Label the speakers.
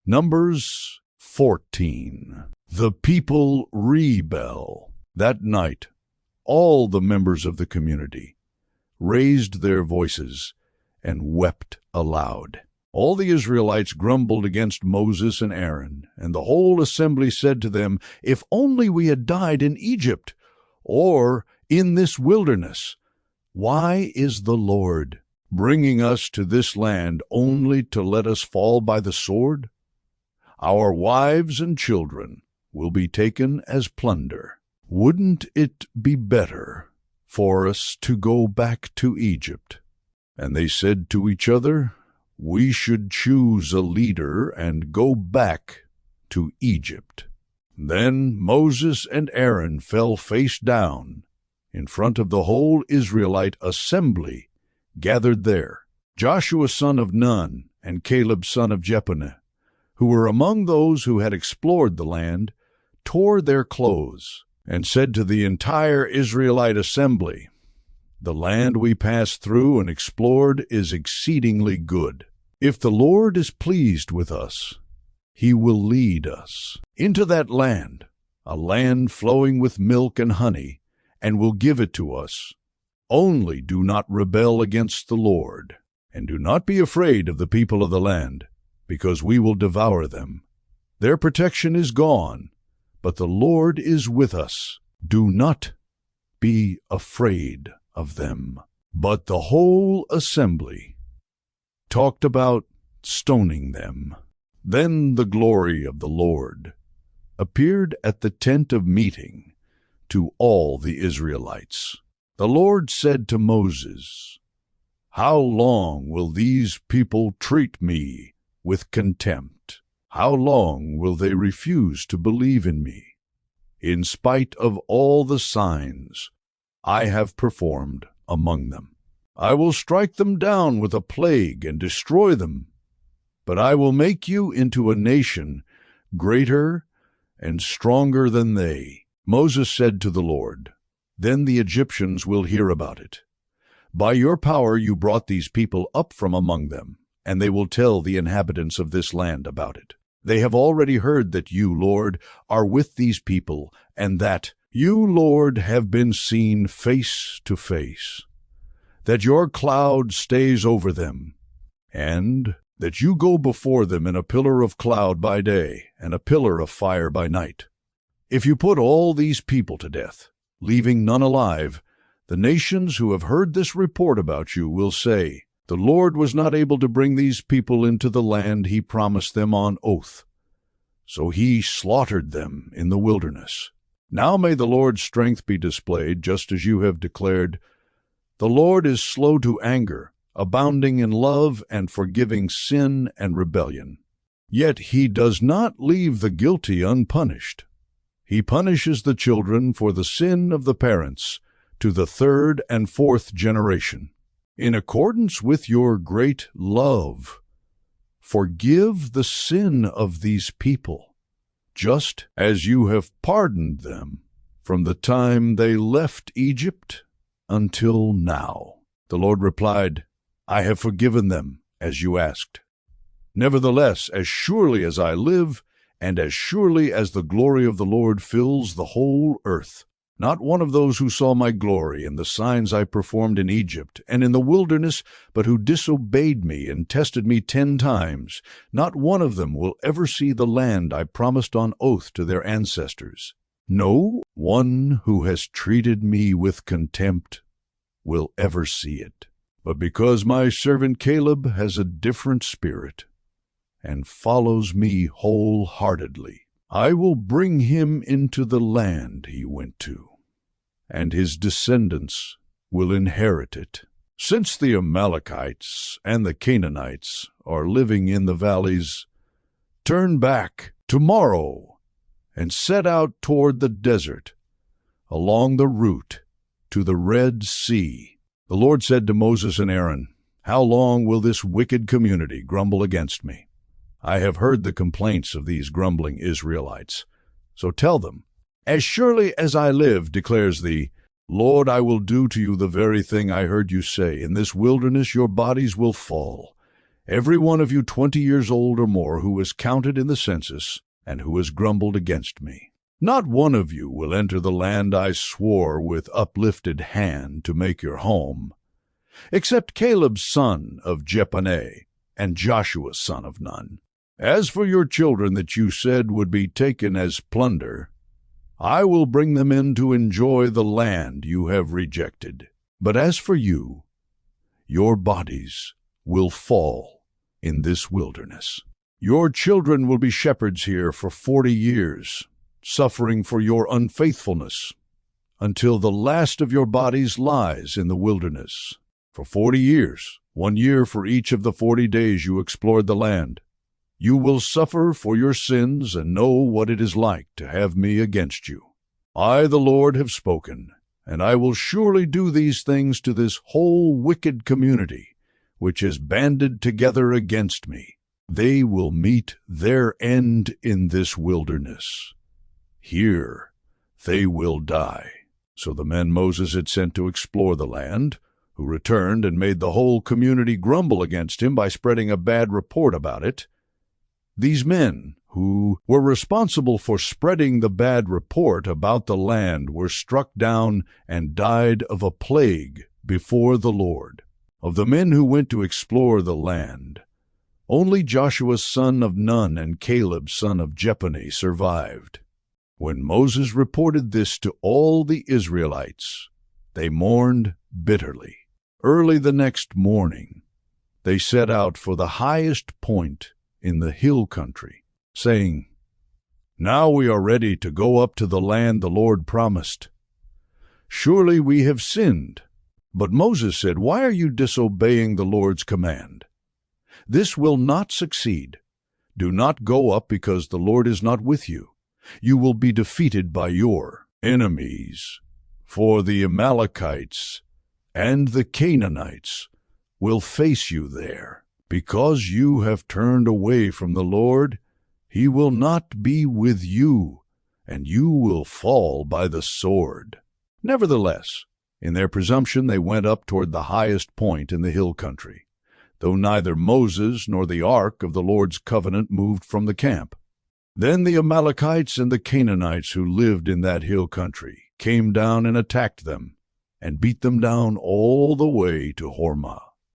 Speaker 1: Numbers 14. The people rebel. That night, all the members of the community raised their voices and wept aloud. All the Israelites grumbled against Moses and Aaron, and the whole assembly said to them, "If only we had died in Egypt, or in this wilderness. Why is the Lord bringing us to this land only to let us fall by the sword? Our wives and children will be taken as plunder. Wouldn't it be better for us to go back to Egypt?" And they said to each other, "We should choose a leader and go back to Egypt." Then Moses and Aaron fell face down in front of the whole Israelite assembly gathered there. Joshua son of Nun and Caleb son of Jephunneh, who were among those who had explored the land, tore their clothes and said to the entire Israelite assembly, "The land we passed through and explored is exceedingly good. If the Lord is pleased with us, He will lead us into that land, a land flowing with milk and honey, and will give it to us. Only do not rebel against the Lord, and do not be afraid of the people of the land, because we will devour them. Their protection is gone, but the Lord is with us. Do not be afraid of them." But the whole assembly talked about stoning them. Then the glory of the Lord appeared at the tent of meeting to all the Israelites. The Lord said to Moses, "How long will these people treat me with contempt? How long will they refuse to believe in me, in spite of all the signs I have performed among them? I will strike them down with a plague and destroy them, but I will make you into a nation greater and stronger than they." Moses said to the Lord, "Then the Egyptians will hear about it. By your power you brought these people up from among them, and they will tell the inhabitants of this land about it. They have already heard that you, Lord, are with these people, and that you, Lord, have been seen face to face, that your cloud stays over them, and that you go before them in a pillar of cloud by day and a pillar of fire by night. If you put all these people to death, leaving none alive, the nations who have heard this report about you will say, 'The Lord was not able to bring these people into the land He promised them on oath, so He slaughtered them in the wilderness.' Now may the Lord's strength be displayed, just as you have declared. The Lord is slow to anger, abounding in love and forgiving sin and rebellion. Yet He does not leave the guilty unpunished. He punishes the children for the sin of the parents to the third and fourth generation. In accordance with your great love, forgive the sin of these people, just as you have pardoned them from the time they left Egypt until now." The Lord replied, "I have forgiven them, as you asked. Nevertheless, as surely as I live, and as surely as the glory of the Lord fills the whole earth, not one of those who saw my glory and the signs I performed in Egypt and in the wilderness, but who disobeyed me and tested me 10 times, not one of them will ever see the land I promised on oath to their ancestors. No one who has treated me with contempt will ever see it. But because my servant Caleb has a different spirit and follows me wholeheartedly, I will bring him into the land he went to, and his descendants will inherit it. Since the Amalekites and the Canaanites are living in the valleys, turn back tomorrow and set out toward the desert, along the route to the Red Sea." The Lord said to Moses and Aaron, "How long will this wicked community grumble against me? I have heard the complaints of these grumbling Israelites. So tell them, 'As surely as I live, declares the Lord, I will do to you the very thing I heard you say. In this wilderness your bodies will fall, every one of you 20 years old or more who was counted in the census and who has grumbled against me. Not one of you will enter the land I swore with uplifted hand to make your home, except Caleb's son of Jephunneh and Joshua's son of Nun. As for your children that you said would be taken as plunder, I will bring them in to enjoy the land you have rejected. But as for you, your bodies will fall in this wilderness. Your children will be shepherds here for 40 years, suffering for your unfaithfulness, until the last of your bodies lies in the wilderness. For 40 years, 1 year for each of the 40 days you explored the land, you will suffer for your sins and know what it is like to have me against you. I, the Lord, have spoken, and I will surely do these things to this whole wicked community, which is banded together against me. They will meet their end in this wilderness. Here they will die. So the men Moses had sent to explore the land, who returned and made the whole community grumble against him by spreading a bad report about it, these men, who were responsible for spreading the bad report about the land, were struck down and died of a plague before the Lord. Of the men who went to explore the land, only Joshua's son of Nun and Caleb son of Jephunneh survived. When Moses reported this to all the Israelites, they mourned bitterly. Early the next morning, they set out for the highest point in the hill country, saying, "Now we are ready to go up to the land the Lord promised. Surely we have sinned." But Moses said, "Why are you disobeying the Lord's command? This will not succeed. Do not go up because the Lord is not with you. You will be defeated by your enemies, for the Amalekites and the Canaanites will face you there. Because you have turned away from the Lord, he will not be with you, and you will fall by the sword." Nevertheless, in their presumption they went up toward the highest point in the hill country, though neither Moses nor the ark of the Lord's covenant moved from the camp. Then the Amalekites and the Canaanites who lived in that hill country came down and attacked them, and beat them down all the way to Hormah.